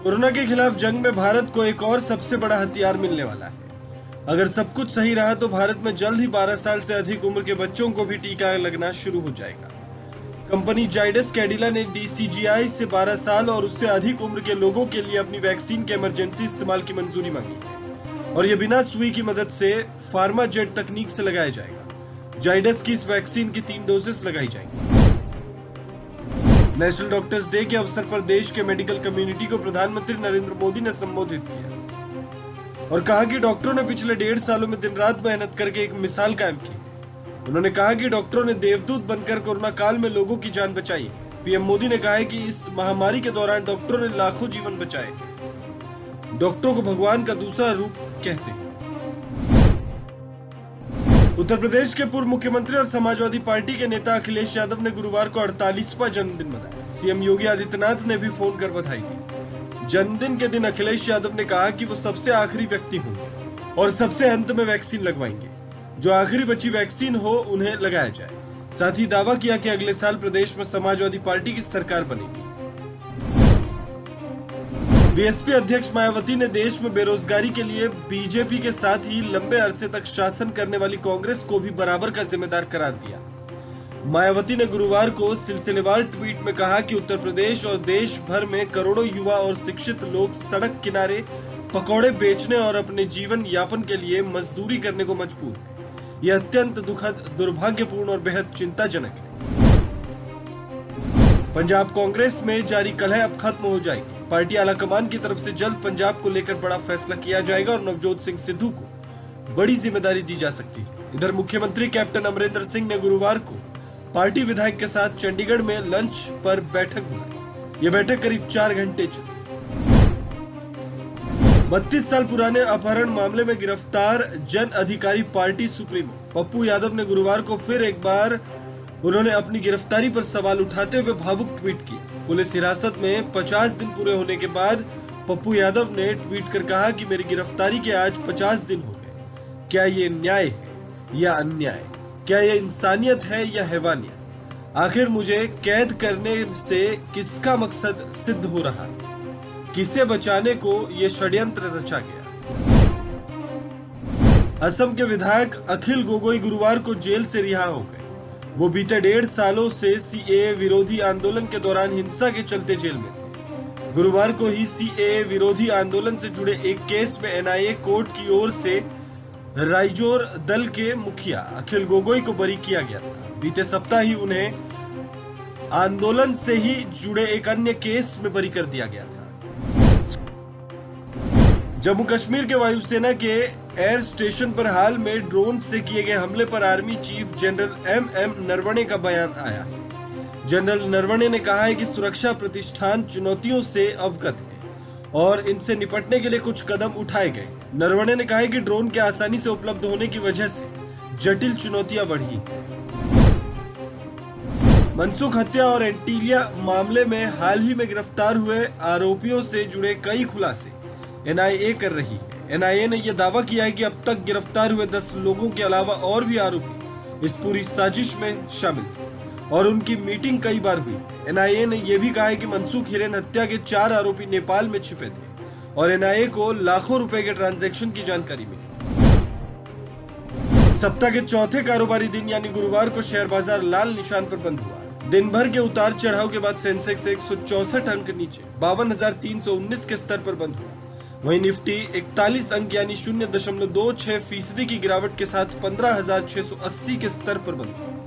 Corona के खिलाफ जंग में भारत को एक और सबसे बड़ा हथियार मिलने वाला है। अगर सब कुछ सही रहा तो भारत में जल्द ही 12 साल से अधिक उम्र के बच्चों को भी टीका लगना शुरू हो जाएगा। कंपनी जाइडस कैडिला ने DCGI से 12 साल और उससे अधिक उम्र के लोगों के लिए अपनी वैक्सीन के इमरजेंसी इस्तेमाल की मंजूरी मांगी है और यह बिना सुई की मदद से फार्मा जेट तकनीक से लगाया जाएगा। जाइडस की इस वैक्सीन की 3 डोजेस लगाई जाएंगी। नेशनल डॉक्टर्स डे के अवसर पर देश के मेडिकल कम्युनिटी को प्रधानमंत्री नरेंद्र मोदी ने संबोधित किया और कहा कि डॉक्टरों ने पिछले 1.5 सालों में दिन रात मेहनत करके एक मिसाल कायम की। उन्होंने कहा कि डॉक्टरों ने देवदूत बनकर कोरोना काल में लोगों की जान बचाई। पीएम मोदी ने कहा है कि इस महामारी के दौरान डॉक्टरों ने लाखों जीवन बचाए। डॉक्टरों को भगवान का दूसरा रूप कहते हैं। उत्तर प्रदेश के पूर्व मुख्यमंत्री और समाजवादी पार्टी के नेता अखिलेश यादव ने गुरुवार को 48वां जन्मदिन मनाया। सीएम योगी आदित्यनाथ ने भी फोन कर बधाई दी। जन्मदिन के दिन अखिलेश यादव ने कहा कि वो सबसे आखिरी व्यक्ति होंगे और सबसे अंत में वैक्सीन लगवाएंगे। जो आखिरी बची वैक्सीन हो उन्हें लगाया जाए। साथ ही दावा किया कि अगले साल प्रदेश में समाजवादी पार्टी की सरकार बनेगी। बीएसपी अध्यक्ष मायावती ने देश में बेरोजगारी के लिए बीजेपी के साथ ही लंबे अरसे तक शासन करने वाली कांग्रेस को भी बराबर का जिम्मेदार करार दिया। मायावती ने गुरुवार को सिलसिलेवार ट्वीट में कहा कि उत्तर प्रदेश और देश भर में करोड़ों युवा और शिक्षित लोग सड़क किनारे पकौड़े बेचने और अपने जीवन यापन के लिए मजदूरी करने को मजबूर हैं। यह अत्यंत दुखद, दुर्भाग्यपूर्ण और बेहद चिंताजनक है। पंजाब कांग्रेस में जारी कलह अब खत्म हो जाएगी। पार्टी आलाकमान की तरफ से जल्द पंजाब को लेकर बड़ा फैसला किया जाएगा और नवजोत सिंह सिद्धू को बड़ी जिम्मेदारी दी जा सकती है। इधर मुख्यमंत्री कैप्टन अमरिंदर सिंह ने गुरुवार को पार्टी विधायक के साथ चंडीगढ़ में लंच पर बैठक बुलाई। यह बैठक करीब 4 घंटे चली। 32 साल पुराने अपहरण मामले में गिरफ्तार जन अधिकारी पार्टी सुप्रीमो पप्पू यादव ने गुरुवार को फिर एक बार उन्होंने अपनी गिरफ्तारी पर सवाल उठाते हुए भावुक ट्वीट किया। पुलिस हिरासत में 50 दिन पूरे होने के बाद पप्पू यादव ने ट्वीट कर कहा कि मेरी गिरफ्तारी के आज 50 दिन हो गए। क्या ये न्याय है या अन्याय? क्या ये इंसानियत है या हैवानियत? आखिर मुझे कैद करने से किसका मकसद सिद्ध हो रहा है? किसे बचाने को ये षड्यंत्र रचा गया? असम के विधायक अखिल गोगोई गुरुवार को जेल से रिहा हो गए। वो बीते 1.5 सालों से CAA विरोधी आंदोलन के दौरान हिंसा के चलते जेल में थे। गुरुवार को ही CAA विरोधी आंदोलन से जुड़े एक केस में NIA कोर्ट की ओर से राइजोर दल के मुखिया अखिल गोगोई को बरी किया गया था। बीते सप्ताह ही उन्हें आंदोलन से ही जुड़े एक अन्य केस में बरी कर दिया गया था। जम्मू कश्मीर के वायुसेना के एयर स्टेशन पर हाल में ड्रोन से किए गए हमले पर army chief general MM Naravane का बयान आया। जनरल नरवणे ने कहा है कि सुरक्षा प्रतिष्ठान चुनौतियों से अवगत है और इनसे निपटने के लिए कुछ कदम उठाए गए। नरवणे ने कहा है कि ड्रोन के आसानी से उपलब्ध होने की वजह से जटिल चुनौतियां बढ़ी। मनसूख हत्या और एंटीलिया मामले में हाल ही में गिरफ्तार हुए आरोपियों से जुड़े कई खुलासे NIA कर रही है। NIA ने यह दावा किया है कि अब तक गिरफ्तार हुए 10 लोगों के अलावा और भी आरोपी इस पूरी साजिश में शामिल थे और उनकी मीटिंग कई बार हुई। NIA ने यह भी कहा है कि मनसूख हिरेन हत्या के 4 आरोपी नेपाल में छिपे थे और NIA को लाखों रुपए के ट्रांजैक्शन की जानकारी मिली। सप्ताह के चौथे कारोबारी दिन यानी गुरुवार को शेयर बाजार लाल निशान पर बंद हुआ। दिन भर के उतार चढ़ाव के बाद सेंसेक्स 164 अंक नीचे 52,319 के स्तर पर बंद हुआ। वहीं निफ्टी 41 अंक यानी 0.26% की गिरावट के साथ 15,680 के स्तर पर बंद हुआ।